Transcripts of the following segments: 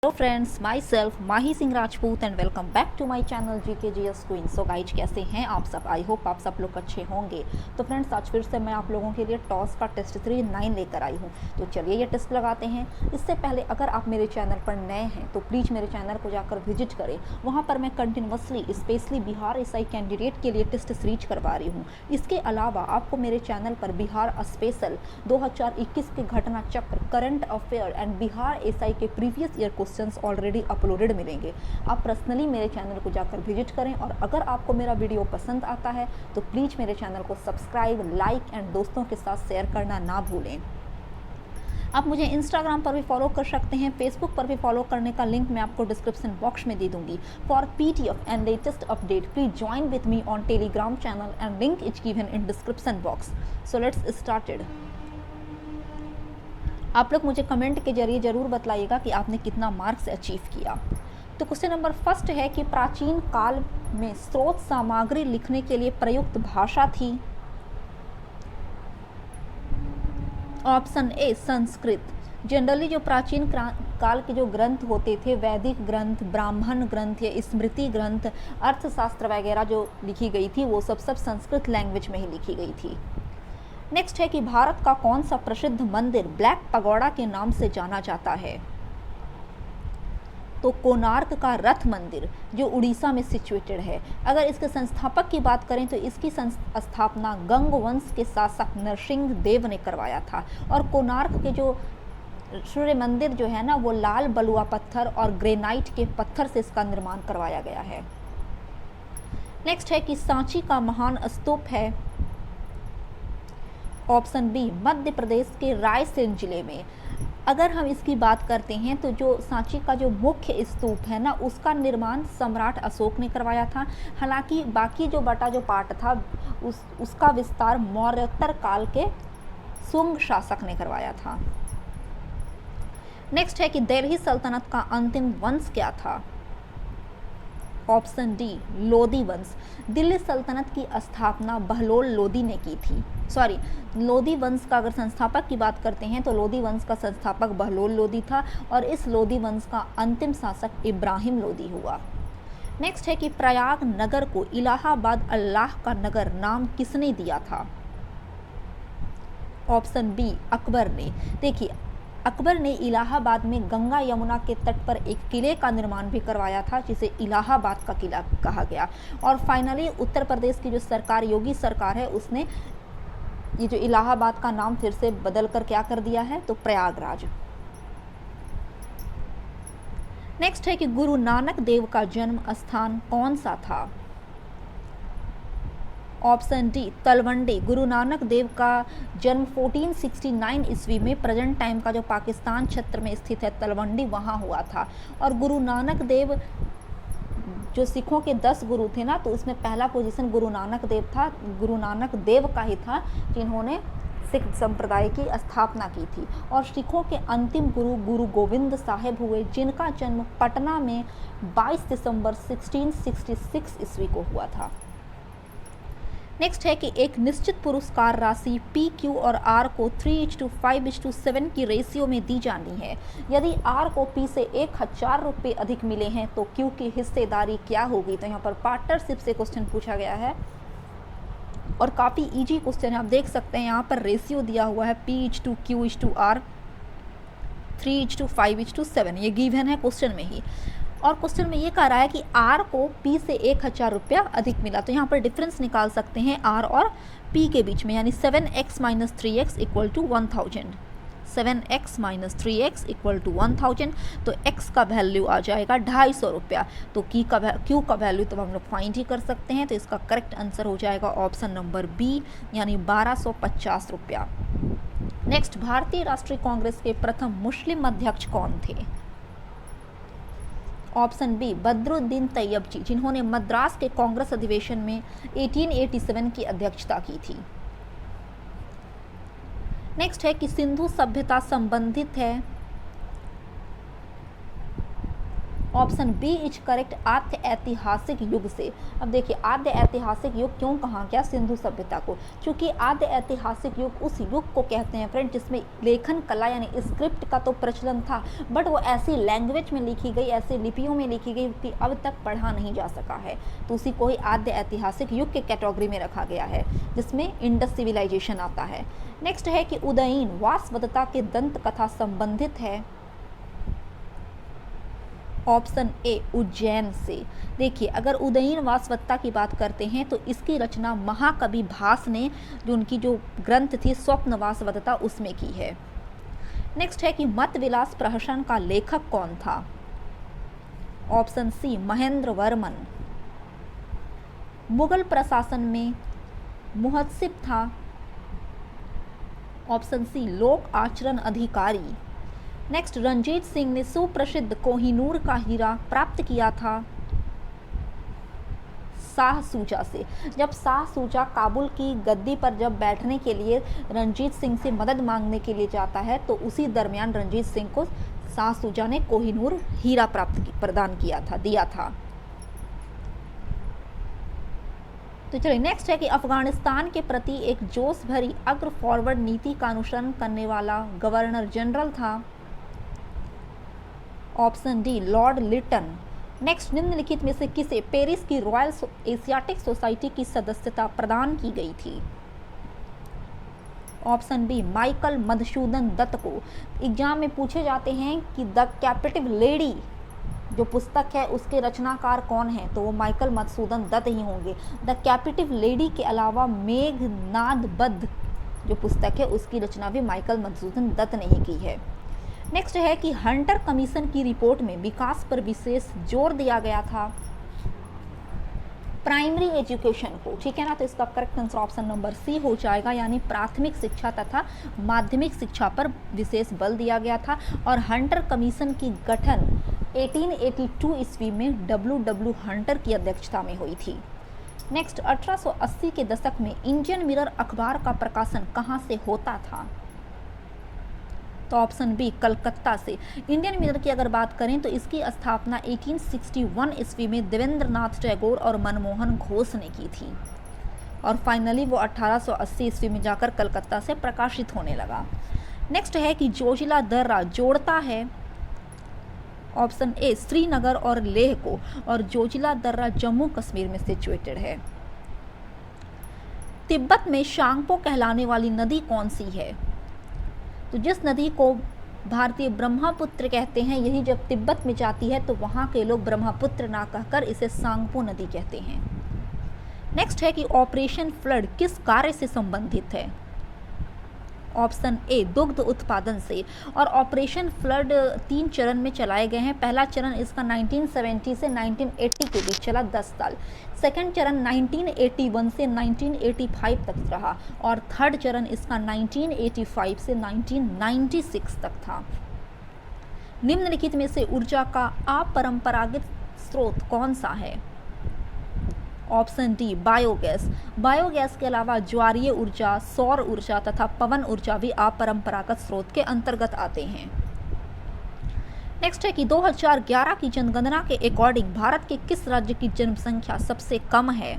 Hello friends, myself Mahi Singh Rajput and welcome back to my channel GKGS queen. So guys, कैसे हैं आप सब? I hope आप सब लोग अच्छे होंगे। तो फ्रेंड्स, आज फिर से मैं आप लोगों के लिए टॉस का टेस्ट 3-9 लेकर आई हूँ। तो चलिए ये टेस्ट लगाते हैं। इससे पहले अगर आप मेरे चैनल पर नए हैं तो प्लीज़ मेरे चैनल को जाकर विजिट करें। वहाँ पर मैं continuously specially Bihar SI candidate के लिए टेस्ट सीरीज करवा रही हूँ। इसके अलावा आपको मेरे चैनल पर बिहार स्पेशल 2021 के घटना चक्र, current affair and Bihar SI के previous year questions already uploaded मिलेंगे। आप पर्सनली मेरे चैनल को जाकर विजिट करें और अगर आपको मेरा वीडियो पसंद आता है तो प्लीज़ मेरे चैनल को सब्सक्राइब, लाइक एंड दोस्तों के साथ शेयर करना ना भूलें। आप मुझे इंस्टाग्राम पर भी फॉलो कर सकते हैं, फेसबुक पर भी फॉलो करने का लिंक मैं आपको डिस्क्रिप्शन बॉक्स में दे दूंगी। For PDF and latest update please join with me on Telegram channel and link is given in description box. So let's started. आप लोग मुझे कमेंट के जरिए ज़रूर बतलाइएगा कि आपने कितना मार्क्स अचीव किया। तो क्वेश्चन नंबर फर्स्ट है कि प्राचीन काल में स्रोत सामग्री लिखने के लिए प्रयुक्त भाषा थी। Option A Sanskrit. जनरली जो प्राचीन काल के जो ग्रंथ होते थे, वैदिक ग्रंथ, ब्राह्मण ग्रंथ या स्मृति ग्रंथ, अर्थशास्त्र वगैरह जो लिखी गई थी वो सब संस्कृत लैंग्वेज में ही लिखी गई थी। नेक्स्ट है कि भारत का कौन सा प्रसिद्ध मंदिर ब्लैक पगोड़ा के नाम से जाना जाता है। तो कोणार्क का रथ मंदिर जो उड़ीसा में सिचुएटेड है। अगर इसके संस्थापक की बात करें तो इसकी स्थापना गंग वंश के शासक नरसिंह देव ने करवाया था। और कोणार्क के जो सूर्य मंदिर जो है ना, वो लाल बलुआ पत्थर और ग्रेनाइट के पत्थर से इसका निर्माण करवाया गया है। नेक्स्ट है कि सांची का महान स्तूप है। ऑप्शन बी मध्य प्रदेश के रायसेन जिले में। अगर हम इसकी बात करते हैं तो जो सांची का जो मुख्य स्तूप है ना, उसका निर्माण सम्राट अशोक ने करवाया था। हालांकि बाकी जो बटा जो पार्ट था उसका विस्तार मौर्योत्तर काल के शुंग शासक ने करवाया था। नेक्स्ट है कि दिल्ली सल्तनत का अंतिम वंश क्या था। ऑप्शन डी लोदी वंश। दिल्ली सल्तनत की स्थापना बहलोल लोदी ने की थी। लोदी वंश का अगर संस्थापक की बात करते हैं तो लोदी वंश का संस्थापक बहलोल लोदी था और इस लोदी वंश का अंतिम शासक इब्राहिम लोदी हुआ। नेक्स्ट है कि प्रयाग नगर को इलाहाबाद अल्लाह का नगर नाम किसने दिया था। ऑप्शन बी अकबर ने। देखिए, अकबर ने इलाहाबाद में गंगा यमुना के तट पर एक किले का निर्माण भी करवाया था जिसे इलाहाबाद का किला कहा गया। और फाइनली उत्तर प्रदेश की जो सरकार, योगी सरकार है, उसने ये जो इलाहाबाद का नाम फिर से बदल कर क्या कर दिया है, तो प्रयागराज। नेक्स्ट है कि गुरु नानक देव का जन्म स्थान कौन सा था। Option D Talwandi. गुरु नानक देव का जन्म 1469 ईस्वी में प्रेजेंट टाइम का जो पाकिस्तान क्षेत्र में स्थित है तलवंडी, वहाँ हुआ था। और गुरु नानक देव जो सिखों के 10 गुरु थे ना, तो उसमें पहला पोजीशन गुरु नानक देव था। गुरु नानक देव का ही था जिन्होंने सिख संप्रदाय की स्थापना की थी। और सिखों के अंतिम गुरु गुरु गोविंद साहिब हुए, जिनका जन्म पटना में 22 दिसंबर 1666 ईस्वी को हुआ था। नेक्स्ट है कि एक निश्चित पुरस्कार राशि PQ और R को 3:5:7 की रेशियो में दी जानी है। यदि R को P से 1000 रुपये अधिक मिले हैं तो Q की हिस्सेदारी क्या होगी। तो यहाँ पर पार्टनरशिप से क्वेश्चन पूछा गया है और काफ़ी इजी क्वेश्चन है। आप देख सकते हैं यहाँ पर रेशियो दिया हुआ है P/Q/R 3:5:7, ये गिवन है क्वेश्चन में ही। और क्वेश्चन में ये कह रहा है कि R को P से 1000 रुपया अधिक मिला। तो यहाँ पर डिफरेंस निकाल सकते हैं R और P के बीच में, यानी 7x - 3x = 1000। 7x - 3x = 1000। तो x का वैल्यू आ जाएगा 250 रुपया। तो Q का वैल्यू तो हम लोग फाइंड ही कर सकते हैं। तो इसका करेक्ट आंसर हो जाएगा ऑप्शन नंबर बी, यानी 1250 रुपया। नेक्स्ट, भारतीय राष्ट्रीय कांग्रेस के प्रथम मुस्लिम अध्यक्ष कौन थे। ऑप्शन बी बदरुद्दीन तैयब जी, जिन्होंने मद्रास के कांग्रेस अधिवेशन में 1887 की अध्यक्षता की थी। नेक्स्ट है कि सिंधु सभ्यता संबंधित है। ऑप्शन बी इज करेक्ट, आद्य ऐतिहासिक युग से। अब देखिए आद्य ऐतिहासिक युग क्यों कहा गया सिंधु सभ्यता को, क्योंकि आद्य ऐतिहासिक युग उस युग को कहते हैं फ्रेंड जिसमें लेखन कला यानी स्क्रिप्ट का तो प्रचलन था, बट वो ऐसी लैंग्वेज में लिखी गई, ऐसी लिपियों में लिखी गई कि अब तक पढ़ा नहीं जा सका है, तो उसी को ही आद्य ऐतिहासिक युग के कैटेगरी में रखा गया है, जिसमें इंडस सिविलाइजेशन आता है। नेक्स्ट है कि उदयीन वासवदत्ता के दंत कथा संबंधित है ऑप्शन ए उज्जैन से। देखिए अगर उदयीन वासवदत्ता की बात करते हैं तो इसकी रचना महाकवि भास ने जो उनकी जो ग्रंथ थी स्वप्न वासवदत्ता उसमें की है। नेक्स्ट है कि मत विलास प्रहसन का लेखक कौन था, ऑप्शन सी महेंद्र वर्मन। मुगल प्रशासन में मुहत्सिब था, ऑप्शन सी लोक आचरण अधिकारी। नेक्स्ट रंजीत सिंह ने सुप्रसिद्ध कोहिनूर का हीरा प्राप्त किया था शाह सूजा से। जब शाह सूजा काबुल की गद्दी पर जब बैठने के लिए रंजीत सिंह से मदद मांगने के लिए जाता है तो उसी दरमियान रंजीत सिंह को शाह सूजा ने कोहिनूर हीरा प्रदान किया था, दिया था। तो चलिए नेक्स्ट है कि अफगानिस्तान के प्रति एक जोश भरी अग्र फॉरवर्ड नीति का अनुसरण करने वाला गवर्नर जनरल था, option D Lord Lytton. Next निम्नलिखित में से किसे पेरिस की रॉयल एशियाटिक सोसाइटी की सदस्यता प्रदान की गई थी, option B Michael Madhusudan Dutt को। एग्जाम में पूछे जाते हैं कि द कैप्टिव लेडी जो पुस्तक है उसके रचनाकार कौन है, तो वो माइकल मधुसूदन दत्त ही होंगे। द कैप्टिव लेडी के अलावा मेघनाद बद्ध जो पुस्तक है उसकी रचना भी माइकल मधुसूदन दत्त ने ही की है। नेक्स्ट है कि हंटर कमीशन की रिपोर्ट में विकास पर विशेष जोर दिया गया था प्राइमरी एजुकेशन को, ठीक है ना, तो इसका correct answer option number C हो जाएगा, यानी प्राथमिक शिक्षा तथा माध्यमिक शिक्षा पर विशेष बल दिया गया था। और हंटर कमीशन की गठन 1882 ईस्वी में डब्ल्यू हंटर की अध्यक्षता में हुई थी। नेक्स्ट 1880 के दशक में इंडियन मिरर अखबार का प्रकाशन कहाँ से होता था, तो ऑप्शन बी कलकत्ता से। इंडियन मिरर की अगर बात करें तो इसकी स्थापना 1861 ईस्वी में देवेंद्रनाथ टैगोर और मनमोहन घोष ने की थी और फाइनली वो 1880 ईस्वी में जाकर कलकत्ता से प्रकाशित होने लगा। नेक्स्ट है कि जोजिला दर्रा जोड़ता है, ऑप्शन ए श्रीनगर और लेह को, और जोजिला दर्रा जम्मू कश्मीर में सिचुएटेड है। तिब्बत में शांगपो कहलाने वाली नदी कौन सी है, तो जिस नदी को भारतीय ब्रह्मपुत्र कहते हैं यही जब तिब्बत में जाती है तो वहाँ के लोग ब्रह्मपुत्र ना कहकर इसे सांगपो नदी कहते हैं। नेक्स्ट है कि ऑपरेशन फ्लड किस कार्य से संबंधित है, ऑप्शन ए दुग्ध उत्पादन से। और ऑपरेशन फ्लड 3 चरण में चलाए गए हैं। पहला चरण इसका 1970 से 1980 के बीच चला 10 साल, सेकंड चरण 1981 से 1985 तक रहा और थर्ड चरण इसका 1985 से 1996 तक था। निम्नलिखित में से ऊर्जा का अपरंपरागत स्रोत कौन सा है, ऑप्शन डी बायोगैस। बायोगैस के अलावा ज्वारीय ऊर्जा, सौर ऊर्जा तथा पवन ऊर्जा भी अपरंपरागत स्रोत के अंतर्गत आते हैं। नेक्स्ट है कि 2011 की जनगणना के अकॉर्डिंग भारत के किस राज्य की जनसंख्या सबसे कम है,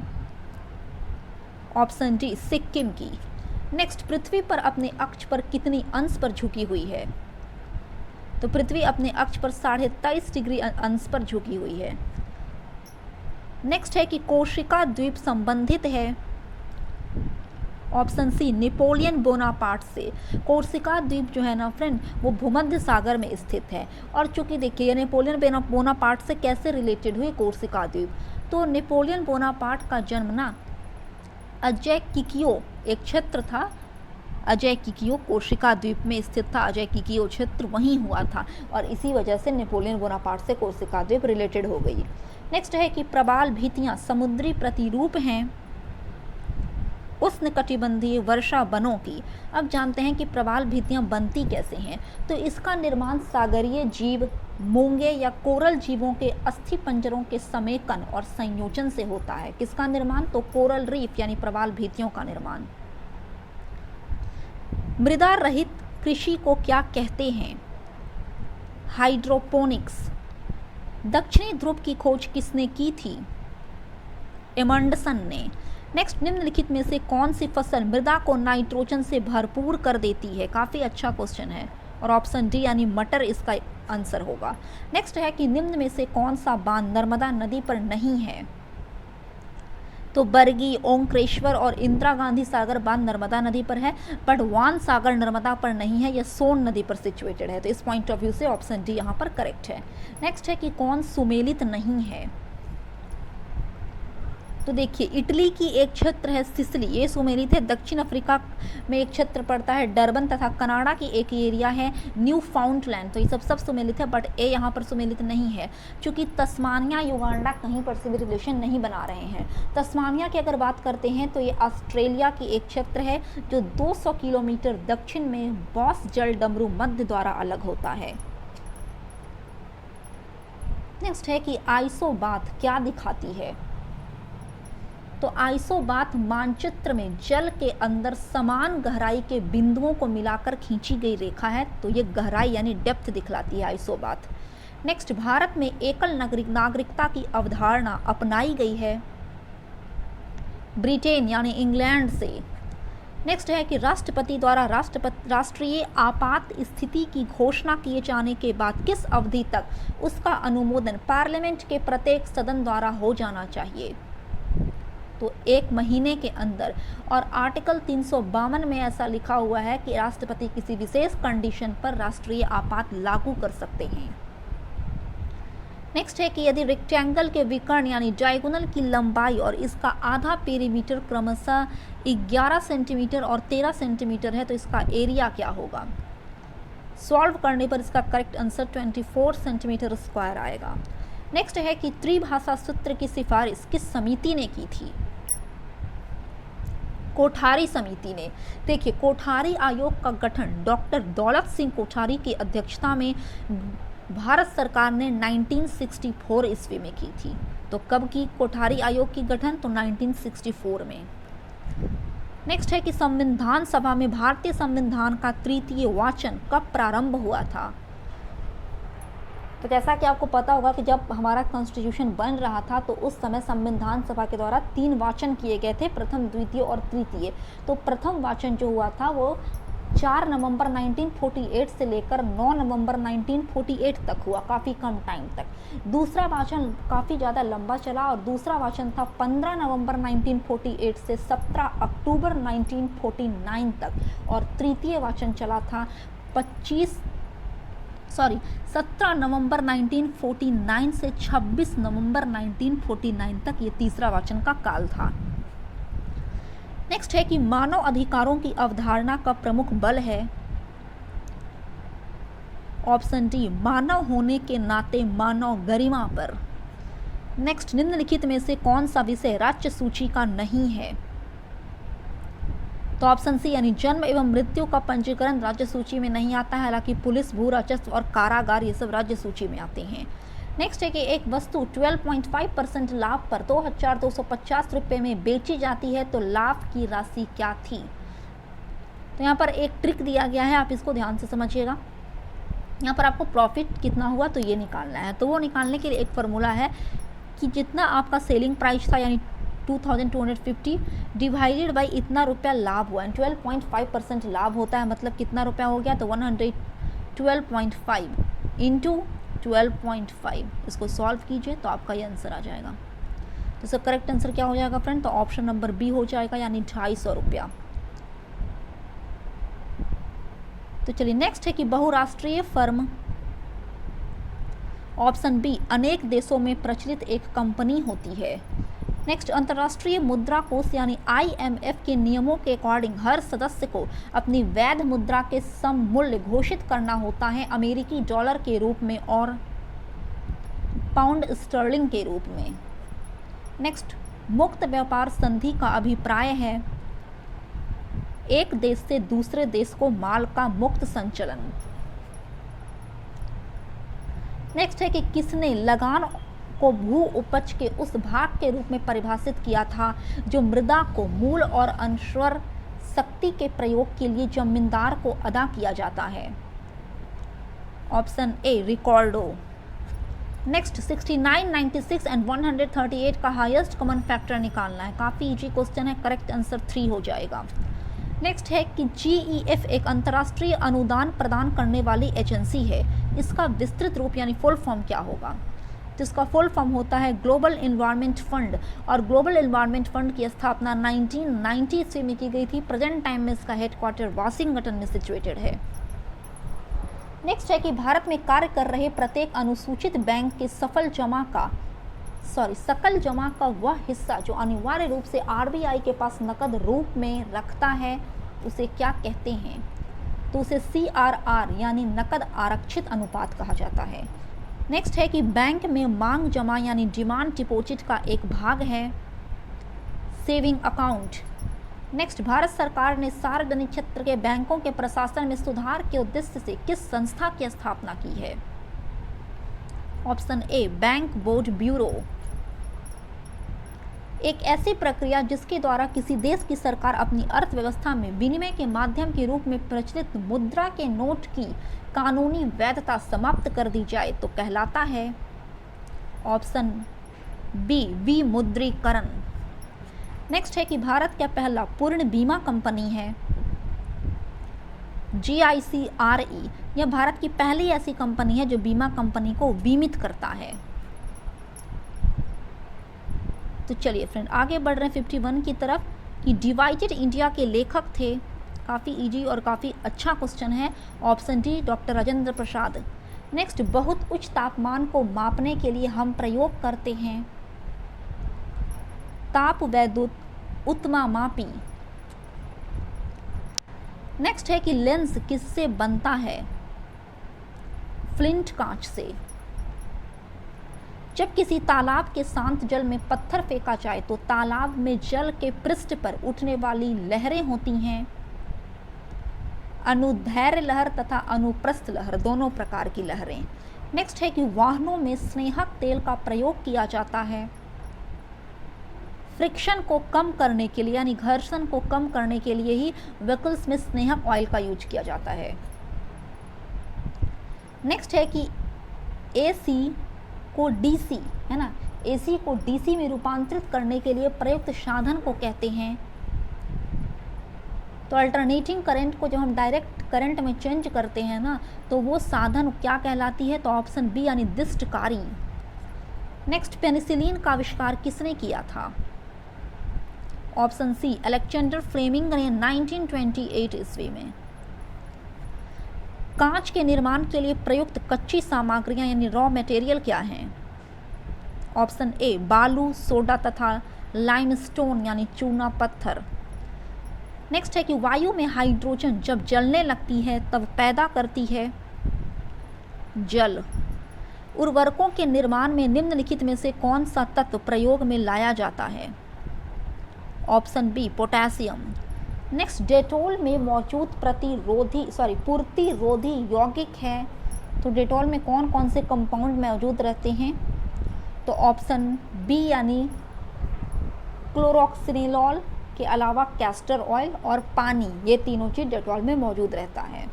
ऑप्शन डी सिक्किम की। नेक्स्ट पृथ्वी पर अपने अक्ष पर कितनी अंश पर झुकी हुई है, तो पृथ्वी अपने अक्ष पर 23.5 डिग्री अंश पर झुकी हुई है। नेक्स्ट है कि कोर्सिका द्वीप संबंधित है, ऑप्शन सी नेपोलियन बोनापार्ट से। कोर्सिका द्वीप जो है ना फ्रेंड वो भूमध्य सागर में स्थित है और चूंकि देखिए नेपोलियन बोनापार्ट से कैसे रिलेटेड हुई कोर्सिका द्वीप, तो नेपोलियन बोनापार्ट का जन्म ना अजय किकियो एक क्षेत्र था, अजय किकियो कोर्सिका द्वीप में स्थित था, अजय किकियो क्षेत्र वहीं हुआ था और इसी वजह से नेपोलियन बोनापार्ट से कोर्सिका द्वीप रिलेटेड हो गई। नेक्स्ट है कि प्रवाल भित्तियां समुद्री प्रतिरूप हैं उष्णकटिबंधीय वर्षा वनों की। अब जानते हैं कि प्रवाल भित्तियां बनती कैसे हैं, तो इसका निर्माण सागरीय जीव, मूंगे या कोरल जीवों के अस्थि पंजरों के समेकन और संयोजन से होता है। किसका निर्माण, तो कोरल रीफ यानी प्रवाल भित्तियों का निर्माण। मृदा रहित कृषि को क्या कहते हैं, हाइड्रोपोनिक्स। दक्षिणी ध्रुव की खोज किसने की थी? एमंडसन ने। नेक्स्ट, निम्नलिखित में से कौन सी फसल मृदा को नाइट्रोजन से भरपूर कर देती है? काफ़ी अच्छा क्वेश्चन है और ऑप्शन डी यानी मटर इसका आंसर होगा। नेक्स्ट है कि निम्न में से कौन सा बांध नर्मदा नदी पर नहीं है? तो बरगी, ओंकारेश्वर और इंदिरा गांधी सागर बांध नर्मदा नदी पर है, बट वान सागर नर्मदा पर नहीं है, यह सोन नदी पर सिचुएटेड है। तो इस पॉइंट ऑफ व्यू से ऑप्शन डी यहाँ पर करेक्ट है। नेक्स्ट है कि कौन सुमेलित नहीं है? तो देखिए, इटली की एक क्षेत्र है सिसिली, ये सुमेलित है। दक्षिण अफ्रीका में एक क्षेत्र पड़ता है डरबन, तथा कनाडा की एक एरिया है न्यू फाउंडलैंड। तो ये सब सुमेलित है, बट ए यहाँ पर सुमेलित नहीं है, क्योंकि तस्मानिया युगांडा कहीं पर से भी रिलेशन नहीं बना रहे हैं। तस्मानिया की अगर बात करते हैं तो ये ऑस्ट्रेलिया की एक क्षेत्र है जो 200 किलोमीटर दक्षिण में बॉस जल डमरू मध्य द्वारा अलग होता है। नेक्स्ट है कि आइसोबाथ क्या दिखाती है? तो आइसोबाथ मानचित्र में जल के अंदर समान गहराई के बिंदुओं को मिलाकर खींची गई रेखा है। तो ये गहराई यानी डेप्थ दिखलाती है आइसोबाथ। नेक्स्ट, भारत में एकल नागरिकता की अवधारणा अपनाई गई है ब्रिटेन यानी इंग्लैंड से। नेक्स्ट है कि राष्ट्रपति द्वारा राष्ट्रीय आपात स्थिति की घोषणा किए जाने के बाद किस अवधि तक उसका अनुमोदन पार्लियामेंट के प्रत्येक सदन द्वारा हो जाना चाहिए? तो 1 महीने के अंदर। और आर्टिकल 352 में ऐसा लिखा हुआ है कि राष्ट्रपति किसी विशेष कंडीशन पर राष्ट्रीय आपात लागू कर सकते हैं। नेक्स्ट है कि यदि रेक्टेंगल के विकर्ण यानी डायगोनल की लंबाई और इसका आधा पेरीमीटर क्रमशः 11 सेंटीमीटर और 13 सेंटीमीटर है तो इसका एरिया क्या होगा? सॉल्व करने पर इसका करेक्ट आंसर 24 सेंटीमीटर स्क्वायर आएगा। नेक्स्ट है कि त्रिभाषा सूत्र की सिफारिश किस समिति ने की थी? कोठारी समिति ने। देखिए, कोठारी आयोग का गठन डॉक्टर दौलत सिंह कोठारी की अध्यक्षता में भारत सरकार ने 1964 ईस्वी में की थी। तो कब की कोठारी आयोग की गठन? तो 1964 में। नेक्स्ट है कि संविधान सभा में भारतीय संविधान का तृतीय वाचन कब प्रारंभ हुआ था? तो जैसा कि आपको पता होगा कि जब हमारा कॉन्स्टिट्यूशन बन रहा था तो उस समय संविधान सभा के द्वारा 3 वाचन किए गए थे, प्रथम, द्वितीय और तृतीय। तो प्रथम वाचन जो हुआ था वो 4 नवंबर 1948 से लेकर 9 नवंबर 1948 तक हुआ, काफ़ी कम टाइम तक। दूसरा वाचन काफ़ी ज़्यादा लंबा चला और दूसरा वाचन था 15 नवंबर 1948 से 17 अक्टूबर 1949 तक। और तृतीय वाचन चला था 17 नवंबर 1949 से 26 नवंबर 1949 तक ये तीसरा वाचन का काल था। नेक्स्ट है कि मानव अधिकारों की अवधारणा का प्रमुख बल है? ऑप्शन डी, मानव होने के नाते मानव गरिमा पर। नेक्स्ट, निम्नलिखित में से कौन सा विषय राज्य सूची का नहीं है? तो ऑप्शन सी यानी जन्म एवं मृत्यु का पंजीकरण राज्य सूची में नहीं आता है, हालांकि पुलिस, भू राजस्व और कारागार ये सब राज्य सूची में आते हैं। नेक्स्ट है कि एक वस्तु 12.5% लाभ पर 2250 रुपये में बेची जाती है तो लाभ की राशि क्या थी? तो यहाँ पर एक ट्रिक दिया गया है, आप इसको ध्यान से समझिएगा। यहाँ पर आपको प्रॉफिट कितना हुआ तो ये निकालना है। तो वो निकालने के लिए एक फार्मूला है कि जितना आपका सेलिंग प्राइस था यानी 2250 डिवाइडेड बाई इतना रुपया लाभ हुआ। 12.5% लाभ होता है, मतलब कितना रुपया हो गया? तो 112.5 इंटू 12.5। इसको सॉल्व कीजिए तो आपका ये आंसर आ जाएगा। तो इसका करेक्ट आंसर क्या हो जाएगा फ्रेंड? तो ऑप्शन नंबर बी हो जाएगा, यानी 250 रुपया। तो चलिए, नेक्स्ट है कि बहुराष्ट्रीय फर्म। ऑप्शन बी, अनेक देशों में प्रचलित एक कंपनी होती है। नेक्स्ट, अंतर्राष्ट्रीय मुद्रा कोष यानी IMF के नियमों के अकॉर्डिंग हर सदस्य को अपनी वैध मुद्रा के सममूल्य घोषित करना होता है अमेरिकी डॉलर के रूप में और पाउंड स्टर्लिंग के रूप में। नेक्स्ट, मुक्त व्यापार संधि का अभिप्राय है एक देश से दूसरे देश को माल का मुक्त संचलन। नेक्स्ट है कि किसने लगान को भू उपज के उस भाग के रूप में परिभाषित किया था जो मृदा को मूल और अनश्वर शक्ति के प्रयोग के लिए जमींदार को अदा किया जाता है। Option A, Ricardo. Next 69, 96 and 138 का हाईएस्ट कॉमन फैक्टर निकालना है। काफ़ी इजी क्वेश्चन है, करेक्ट आंसर 3 हो जाएगा। नेक्स्ट है कि GEF एक अंतर्राष्ट्रीय अनुदान प्रदान करने वाली एजेंसी है। इसका विस्तृत रूप यानी फुल फॉर्म क्या होगा? तो इसका फुल फॉर्म होता है ग्लोबल एनवायरनमेंट फंड, और ग्लोबल एनवायरनमेंट फंड की स्थापना 1990 में की गई थी। प्रेजेंट टाइम में इसका हेडक्वार्टर वाशिंगटन में सिचुएटेड है। नेक्स्ट है कि भारत में कार्य कर रहे प्रत्येक अनुसूचित बैंक के सकल जमा का वह हिस्सा जो अनिवार्य रूप से RBI के पास नकद रूप में रखता है, उसे क्या कहते हैं? तो उसे CRR यानी नकद आरक्षित अनुपात कहा जाता है। नेक्स्ट है कि बैंक में मांग जमा यानी डिमांड डिपॉजिट का एक भाग है सेविंग अकाउंट। नेक्स्ट, भारत सरकार ने सार्वजनिक क्षेत्र के बैंकों के प्रशासन में सुधार के उद्देश्य से किस संस्था की स्थापना की है? Option A bank board bureau. एक ऐसी प्रक्रिया जिसके द्वारा किसी देश की सरकार अपनी अर्थव्यवस्था में विनिमय के माध्यम के रूप में प्रचलित मुद्रा के नोट की कानूनी वैधता समाप्त कर दी जाए तो कहलाता है? ऑप्शन बी विमुद्रीकरण। नेक्स्ट है कि भारत का पहला पूर्ण बीमा कंपनी है GICRE। यह भारत की पहली ऐसी कंपनी है जो बीमा कंपनी को बीमित करता है। तो चलिए फ्रेंड आगे बढ़ रहे हैं 51 की तरफ कि डिवाइडेड इंडिया के लेखक थे। काफ़ी इजी और काफ़ी अच्छा क्वेश्चन है। Option D doctor Rajendra Prasad. Next, बहुत उच्च तापमान को मापने के लिए हम प्रयोग करते हैं ताप वैद्युत उत्तमामापी। नेक्स्ट है कि लेंस किससे बनता है? फ्लिंट कांच से। जब किसी तालाब के शांत जल में पत्थर फेंका जाए तो तालाब में जल के पृष्ठ पर उठने वाली लहरें होती हैं अनुदैर्घ्य लहर तथा अनुप्रस्थ लहर, दोनों प्रकार की लहरें। नेक्स्ट है कि वाहनों में स्नेहक तेल का प्रयोग किया जाता है फ्रिक्शन को कम करने के लिए यानी घर्षण को कम करने के लिए ही व्हीकल्स में स्नेहक ऑयल का यूज किया जाता है। नेक्स्ट है कि AC को DC है ना, AC को DC में रूपांतरित करने के लिए प्रयुक्त साधन को कहते हैं? तो अल्टरनेटिंग करंट को जब हम डायरेक्ट करंट में चेंज करते हैं ना, तो वो साधन क्या कहलाती है? तो ऑप्शन बी यानी दिष्टकारी। नेक्स्ट, पेनिसिलिन का आविष्कार किसने किया था? ऑप्शन सी अलेक्जेंडर फ्लेमिंग ने 1928 ईस्वी में। कांच के निर्माण के लिए प्रयुक्त कच्ची सामग्रियां यानी रॉ मटेरियल क्या हैं? ऑप्शन ए बालू, सोडा तथा लाइमस्टोन यानी चूना पत्थर। नेक्स्ट है कि वायु में हाइड्रोजन जब जलने लगती है तब पैदा करती है जल। उर्वरकों के निर्माण में निम्नलिखित में से कौन सा तत्व प्रयोग में लाया जाता है? Option B potassium. Next, Dettol में मौजूद पूर्तिरोधी यौगिक है, तो डेटॉल में कौन कौन से कंपाउंड मौजूद रहते हैं? तो ऑप्शन बी यानी क्लोरोक्सिनिलॉल के अलावा कैस्टर ऑयल और पानी, ये तीनों चीज डेटॉल में मौजूद रहता है।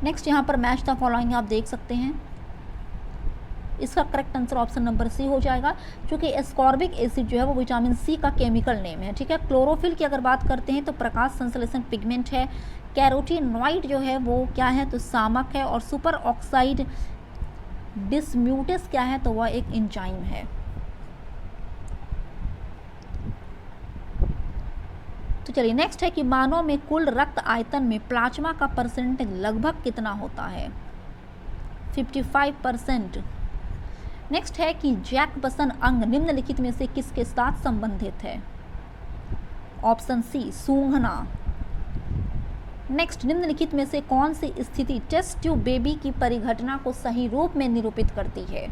नेक्स्ट यहाँ पर मैच द फॉलोइंग आप देख सकते हैं। इसका correct answer option number C हो जाएगा, क्योंकि एस्कॉर्बिक एसिड जो है वो विटामिन सी का केमिकल नेम है। ठीक है, क्लोरोफिल की अगर बात करते हैं तो प्रकाश संश्लेषण पिगमेंट है। कैरोटीनॉइड जो है वो क्या है? तो सामक है। और सुपर ऑक्साइड डिसम्यूटेस क्या है? तो वह एक एंजाइम है। तो चलिए नेक्स्ट है कि मानव में कुल रक्त आयतन में प्लाज्मा का परसेंटेज लगभग कितना होता है? 55%। नेक्स्ट है कि जैकबसन अंग निम्नलिखित में से किसके साथ संबंधित है? Option C सूंघना। नेक्स्ट, निम्नलिखित में से कौन सी स्थिति टेस्ट ट्यूब बेबी की परिघटना को सही रूप में निरूपित करती है?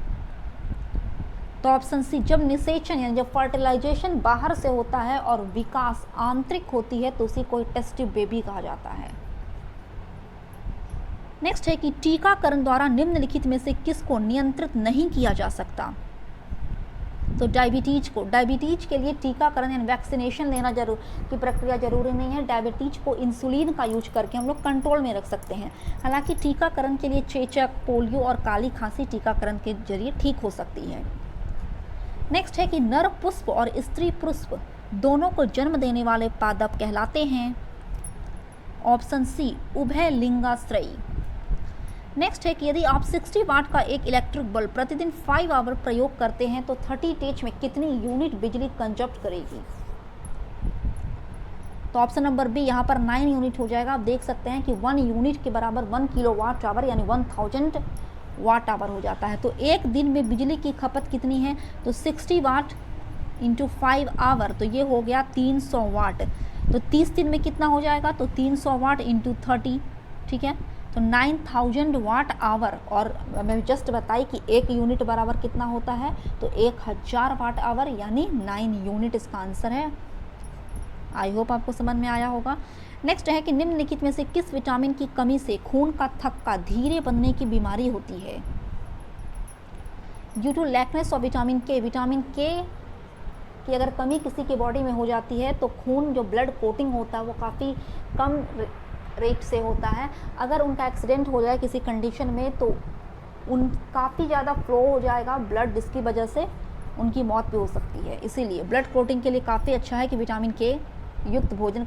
तो ऑप्शन सी जब निषेचन यानी जब फर्टिलाइजेशन बाहर से होता है और विकास आंतरिक होती है तो उसी को टेस्ट ट्यूब बेबी कहा जाता है। नेक्स्ट है कि टीकाकरण द्वारा निम्नलिखित में से किसको नियंत्रित नहीं किया जा सकता? तो डायबिटीज के लिए टीकाकरण यानी वैक्सीनेशन लेना की प्रक्रिया जरूरी नहीं है। डायबिटीज को इंसुलिन का यूज करके हम लोग कंट्रोल में रख सकते हैं। हालांकि टीकाकरण के लिए चेचक, पोलियो और काली खांसी टीकाकरण के जरिए ठीक हो सकती है। नेक्स्ट है कि नर पुष्प और स्त्री पुष्प दोनों को जन्म देने वाले पादप कहलाते हैं। ऑप्शन सी, उभय लिंगाश्रयी। नेक्स्ट है कि यदि आप 60 वाट का एक इलेक्ट्रिक बल्ब प्रतिदिन 5 आवर प्रयोग करते हैं तो 30 टेज में कितनी यूनिट बिजली कंजप्ट करेगी? तो ऑप्शन नंबर बी यहाँ पर 9 यूनिट हो जाएगा। आप देख सकते हैं कि 1 यूनिट के बराबर 1 किलोवाट आवर यानी 1000 वाट आवर हो जाता है। तो एक दिन में बिजली की खपत कितनी है? तो 60 वाट इंटू 5 आवर, तो ये हो गया 300 वाट। तो 30 दिन में कितना हो जाएगा? तो 300 वाट इंटू 30, ठीक है, तो 9000 वाट आवर। और मैं जस्ट बताई कि एक यूनिट बराबर कितना होता है? तो 1000 वाट आवर यानी 9 यूनिट इसका आंसर है। आई होप आपको समझ में आया होगा। नेक्स्ट है कि निम्नलिखित में से किस विटामिन की कमी से खून का थक्का धीरे बनने की बीमारी होती है? Due to lackness of vitamin K. Vitamin K की अगर कमी किसी की बॉडी में हो जाती है तो खून जो ब्लड कोटिंग होता है वो काफ़ी कम रेट से होता है। अगर उनका एक्सीडेंट हो जाए किसी कंडीशन में तो काफ़ी ज़्यादा फ्लो हो जाएगा ब्लड, जिसकी वजह से उनकी मौत भी हो सकती है। इसीलिए ब्लड क्लोटिंग के लिए काफ़ी अच्छा है कि विटामिन के युक्त भोजन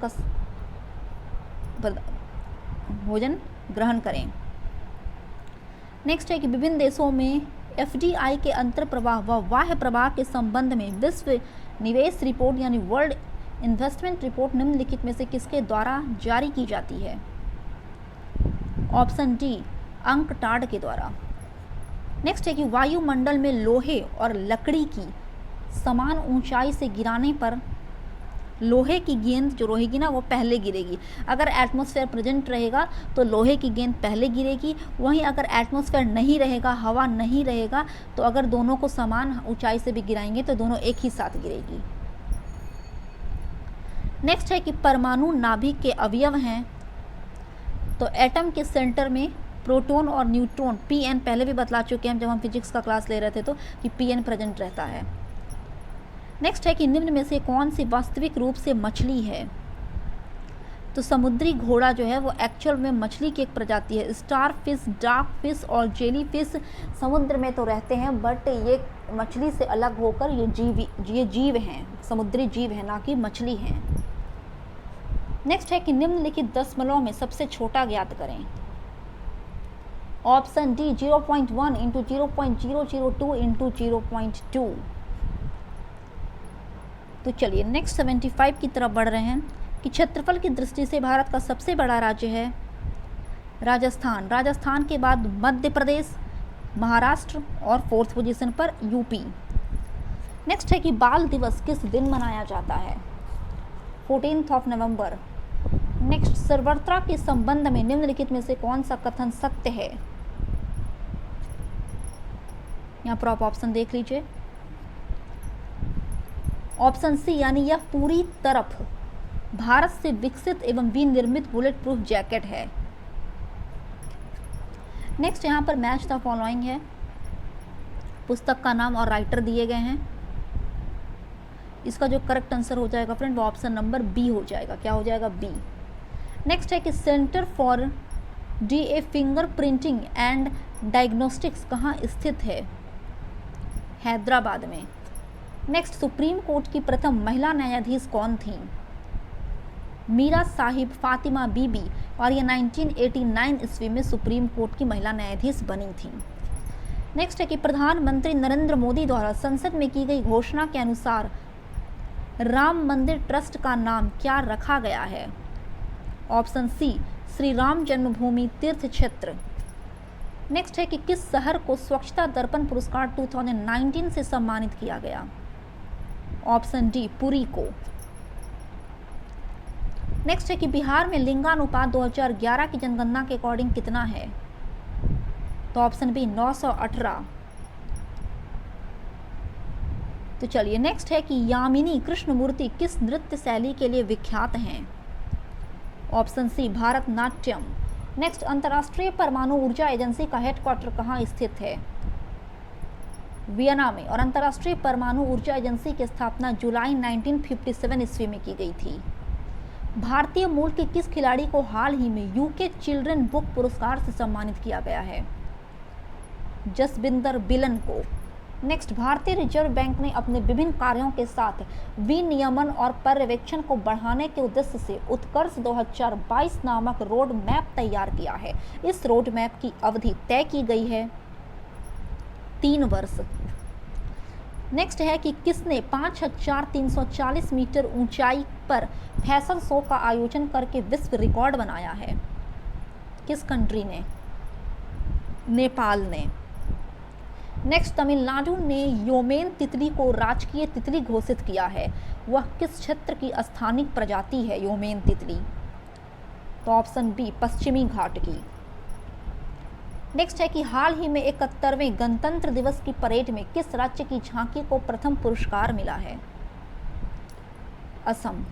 ग्रहण करें। नेक्स्ट है कि विभिन्न देशों में एफडीआई के अंतर प्रवाह व बाह्य प्रवाह के संबंध में विश्व निवेश रिपोर्ट यानी वर्ल्ड इन्वेस्टमेंट रिपोर्ट निम्नलिखित में से किसके द्वारा जारी की जाती है? ऑप्शन डी, अंकटाड के द्वारा। नेक्स्ट है कि वायुमंडल में लोहे और लकड़ी की समान ऊंचाई से गिराने पर लोहे की गेंद जो रहेगी ना वो पहले गिरेगी। अगर एटमॉस्फेयर प्रेजेंट रहेगा तो लोहे की गेंद पहले गिरेगी। वहीं अगर एटमॉस्फेयर नहीं रहेगा, हवा नहीं रहेगा, तो अगर दोनों को समान ऊंचाई से भी गिराएंगे तो दोनों एक ही साथ गिरेगी। नेक्स्ट है कि परमाणु नाभिक के अवयव हैं। तो एटम के सेंटर में प्रोटॉन और न्यूट्रॉन, पीएन पहले भी बतला चुके हैं जब हम फिजिक्स का क्लास ले रहे थे तो कि पीएन प्रेजेंट रहता है। नेक्स्ट है कि निम्न में से कौन सी वास्तविक रूप से मछली है? तो समुद्री घोड़ा जो है वो एक्चुअल में मछली की एक प्रजाति है। स्टार फिश, डार्क फिश और जेली फिश समुद्र में तो रहते हैं, बट ये मछली से अलग होकर ये जीव हैं, समुद्री जीव हैं, ना कि मछली हैं। नेक्स्ट है कि निम्नलिखित दशमलव में सबसे छोटा ज्ञात करें। Option D 0.1 into 0.002 into 0.2। तो चलिए नेक्स्ट 75 की तरफ बढ़ रहे हैं कि क्षेत्रफल की दृष्टि से भारत का सबसे बड़ा राज्य है राजस्थान। राजस्थान के बाद मध्य प्रदेश, महाराष्ट्र और 4th पोजीशन पर यूपी। नेक्स्ट है कि बाल दिवस किस दिन मनाया जाता है? 14 नवंबर। नेक्स्ट, सर्वत्र के संबंध में निम्नलिखित में से कौन सा कथन सत्य है? यहाँ पर आप ऑप्शन देख लीजिए। ऑप्शन सी यानी यह पूरी तरफ भारत से विकसित एवं विनिर्मित बुलेट प्रूफ जैकेट है। नेक्स्ट यहाँ पर मैच द फॉलोइंग है। पुस्तक का नाम और राइटर दिए गए हैं। इसका जो करेक्ट आंसर हो जाएगा फ्रेंड वो ऑप्शन नंबर बी हो जाएगा। क्या हो जाएगा? बी। नेक्स्ट है कि centre for DA finger printing and diagnostics कहाँ स्थित है? हैदराबाद में। नेक्स्ट, सुप्रीम कोर्ट की प्रथम महिला न्यायाधीश कौन थी? मीरा साहिब फातिमा बीबी, और ये 1989 ईस्वी में सुप्रीम कोर्ट की महिला न्यायाधीश बनी थी। नेक्स्ट है कि प्रधानमंत्री नरेंद्र मोदी द्वारा संसद में की गई घोषणा के अनुसार राम मंदिर ट्रस्ट का नाम क्या रखा गया है? ऑप्शन सी श्री राम जन्मभूमि तीर्थ क्षेत्र। नेक्स्ट है कि किस शहर को स्वच्छता दर्पण पुरस्कार 2019 से सम्मानित किया गया? ऑप्शन डी पुरी को। नेक्स्ट है कि बिहार में लिंगानुपात 2011 की जनगणना के अकॉर्डिंग कितना है? तो ऑप्शन बी 918। तो चलिए नेक्स्ट है कि यामिनी कृष्णमूर्ति किस नृत्य शैली के लिए विख्यात हैं? Option C Bharatanatyam. नेक्स्ट, अंतर्राष्ट्रीय परमाणु ऊर्जा एजेंसी का हेडक्वार्टर कहाँ स्थित है? वियना में, और अंतर्राष्ट्रीय परमाणु ऊर्जा एजेंसी की स्थापना जुलाई 1957 ईस्वी में की गई थी। भारतीय मूल के किस खिलाड़ी को हाल ही में यूके चिल्ड्रन बुक पुरस्कार से सम्मानित किया गया है? जसबिंदर बिलन को। नेक्स्ट, भारतीय रिजर्व बैंक ने अपने विभिन्न कार्यों के साथ विनियमन और पर्यवेक्षण को बढ़ाने के उद्देश्य से उत्कर्ष 2022 नामक रोड मैप तैयार किया है। इस रोड मैप की अवधि तय की गई है 3 वर्ष। नेक्स्ट है कि किसने 5340 मीटर ऊंचाई पर फैशन शो का आयोजन करके विश्व रिकॉर्ड बनाया है? किस कंट्री ने? नेपाल ने। नेक्स्ट, तमिलनाडु ने योमेन तितली को राजकीय तितली घोषित किया है। वह किस क्षेत्र की स्थानिक प्रजाति है योमेन तितली? तो ऑप्शन बी, पश्चिमी घाट की। नेक्स्ट है कि हाल ही में 71वें गणतंत्र दिवस की परेड में किस राज्य की झांकी को प्रथम पुरस्कार मिला है? असम।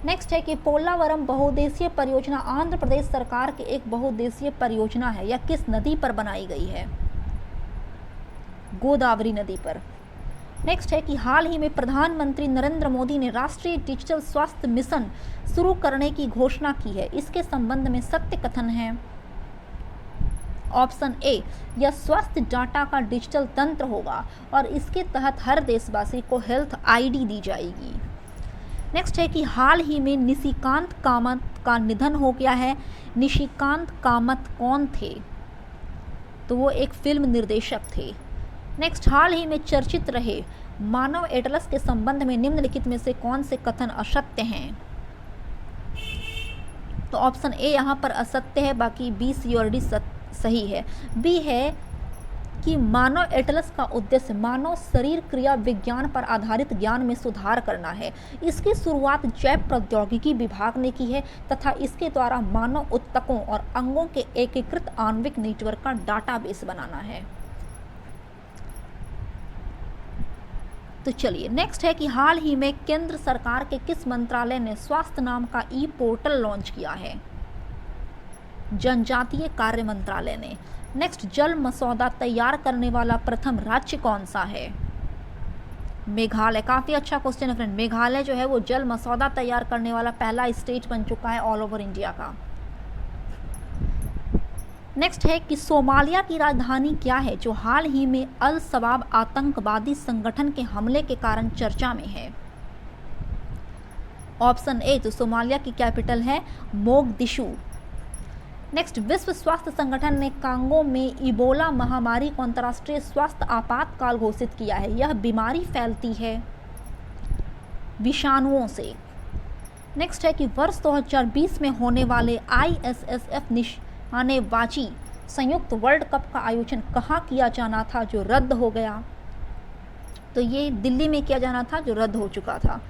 नेक्स्ट है कि पोलावरम बहुउद्देशीय परियोजना आंध्र प्रदेश सरकार की एक बहुउद्देशीय परियोजना है। यह किस नदी पर बनाई गई है? गोदावरी नदी पर। नेक्स्ट है कि हाल ही में प्रधानमंत्री नरेंद्र मोदी ने राष्ट्रीय डिजिटल स्वास्थ्य मिशन शुरू करने की घोषणा की है। इसके संबंध में सत्य कथन है? ऑप्शन ए, यह स्वास्थ्य डाटा का डिजिटल तंत्र होगा और इसके तहत हर देशवासी को हेल्थ आईडी दी जाएगी। नेक्स्ट है कि हाल ही में निशिकांत कामत का निधन हो गया है। निशिकांत कामत कौन थे? तो वो एक फिल्म निर्देशक थे। नेक्स्ट, हाल ही में चर्चित रहे मानव एटलस के संबंध में निम्नलिखित में से कौन से कथन असत्य हैं? तो ऑप्शन ए यहाँ पर असत्य है, बाकी बी, सी और डी सही है। बी है कि मानव एटलस का उद्देश्य मानव शरीर क्रिया विज्ञान पर आधारित ज्ञान में सुधार करना है। इसकी शुरुआत जैव प्रौद्योगिकी विभाग ने की है तथा इसके द्वारा मानव ऊतकों और अंगों के एकीकृत आणविक नेटवर्क का डाटाबेस बनाना है। तो चलिए, नेक्स्ट है कि हाल ही में केंद्र सरकार के किस मंत्रालय ने स्वास्थ्य नाम का ई पोर्टल लॉन्च किया है? जनजातीय कार्य मंत्रालय ने। नेक्स्ट, जल मसौदा तैयार करने वाला प्रथम राज्य कौन सा है? मेघालय। काफ़ी अच्छा क्वेश्चन है फ्रेंड। मेघालय जो है वो जल मसौदा तैयार करने वाला पहला स्टेट बन चुका है ऑल ओवर इंडिया का। नेक्स्ट है कि सोमालिया की राजधानी क्या है जो हाल ही में अल शबाब आतंकवादी संगठन के हमले के कारण चर्चा में है? ऑप्शन ए, तो सोमालिया की कैपिटल है मोगदिशु। नेक्स्ट, विश्व स्वास्थ्य संगठन ने कांगो में इबोला महामारी को अंतर्राष्ट्रीय स्वास्थ्य आपातकाल घोषित किया है। यह बीमारी फैलती है विषाणुओं से। नेक्स्ट है कि वर्ष 2020 में होने वाले ISSF निशानेबाजी संयुक्त वर्ल्ड कप का आयोजन कहाँ किया जाना था जो रद्द हो गया? तो ये दिल्ली में किया जाना था जो रद्द हो चुका था।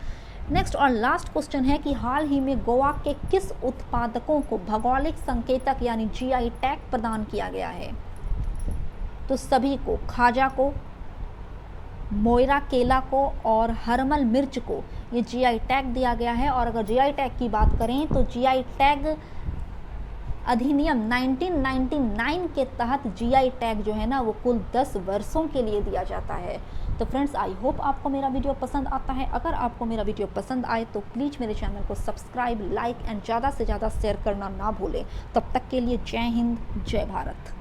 नेक्स्ट और लास्ट क्वेश्चन है कि हाल ही में गोवा के किस उत्पादकों को भौगोलिक संकेतक यानी GI टैग प्रदान किया गया है? तो सभी को, खाजा को, मोयरा केला को और हरमल मिर्च को ये GI टैग दिया गया है। और अगर GI टैग की बात करें तो GI टैग अधिनियम 1999 के तहत GI टैग जो है ना वो कुल 10 वर्षों के लिए दिया जाता है। तो फ्रेंड्स, आई होप आपको मेरा वीडियो पसंद आता है। अगर आपको मेरा वीडियो पसंद आए तो प्लीज़ मेरे चैनल को सब्सक्राइब, लाइक एंड ज़्यादा से ज़्यादा शेयर करना ना भूलें। तब तक के लिए जय हिंद, जय भारत।